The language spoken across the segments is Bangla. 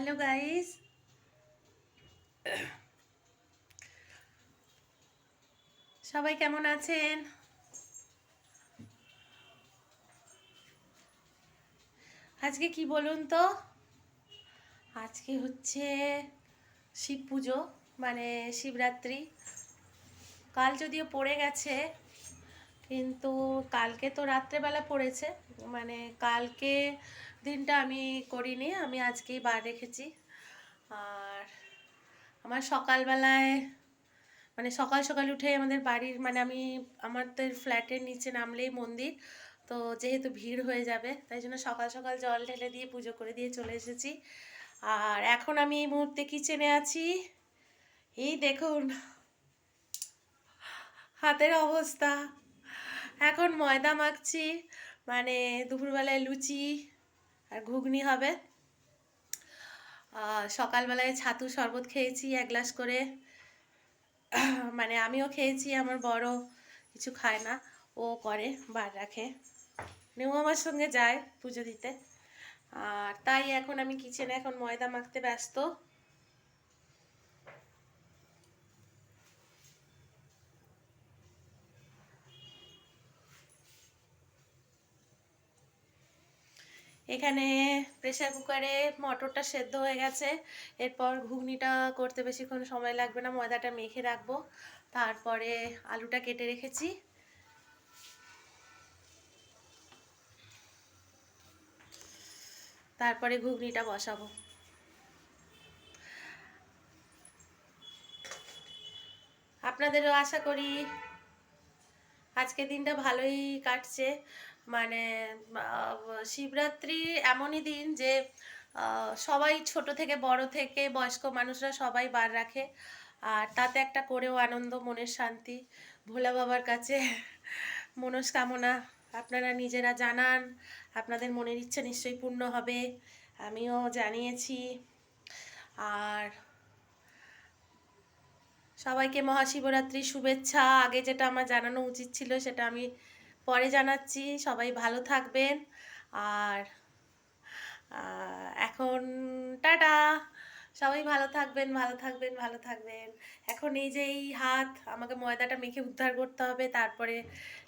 হ্যালো গাইস, সবাই কেমন আছেন? আজকে কি বলুন তো, আজকে হচ্ছে শিব পুজো, মানে শিবরাত্রি। কাল যদিও পড়ে গেছে, কিন্তু কালকে তো রাত্রেবেলা পড়েছে, মানে কালকে দিনটা আমি করিনি, আমি আজকেই বার রেখেছি। আর আমার সকালবেলায়, মানে সকাল সকাল উঠে আমাদের বাড়ির, মানে আমাদের ফ্ল্যাটের নিচে নামলেই মন্দির, তো যেহেতু ভিড় হয়ে যাবে তাই জন্য সকাল সকাল জল ঢেলে দিয়ে পুজো করে দিয়ে চলে এসেছি। আর এখন আমি এই মুহূর্তে কিচেনে আছি। এই দেখুন হাতের অবস্থা, এখন ময়দা মাখছি, মানে দুপুরবেলায় লুচি আর ঘুগনি হবে। সকালবেলায় ছাতু শরবত খেয়েছি 1 গ্লাস করে, মানে আমিও খেয়েছি, আমার বড় কিছু খায় না, ও করে বার রাখে, নেও আমার সঙ্গে যায় পুজো দিতে। আর তাই এখন আমি কিচেনে এখন ময়দা মাখতে ব্যস্ত। এখানে প্রেসার কুকারে মটরটা সেদ্ধ হয়ে গেছে, এরপর ঘুগনিটা করতে বেশিক্ষণ সময় লাগবে না, ময়দাটা মেখে রাখবো, তারপরে আলুটা কেটে রেখেছি, তারপরে ঘুগনিটা বসাবো। আপনাদেরও আশা করি আজকে দিনটা ভালোই কাটছে। মানে শিবরাত্রি এমনই দিন যে সবাই ছোট থেকে বড় থেকে বয়স্ক মানুষরা সবাই বার রাখে, আর তাতে একটা করেও আনন্দ, মনের শান্তি, ভোলা বাবার কাছে মনস্কামনা আপনারা নিজেরা জানান, আপনাদের মনের ইচ্ছা নিশ্চয়ই পূর্ণ হবে, আমিও জানিয়েছি। আর সবাইকে মহাশিবরাত্রির শুভেচ্ছা। আগে যেটা আমার জানানো উচিত ছিল সেটা আমি পরে জানাচ্ছি। সবাই ভালো থাকবেন। আর এখন টাটা, সবাই ভালো থাকবেন, ভালো থাকবেন, ভালো থাকবেন। এখন এই যে এই হাত, আমাকে ময়দাটা মেখে উদ্ধার করতে হবে, তারপরে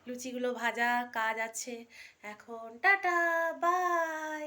লুচিগুলো ভাজা কাজ আছে। এখন টাটা, বাই।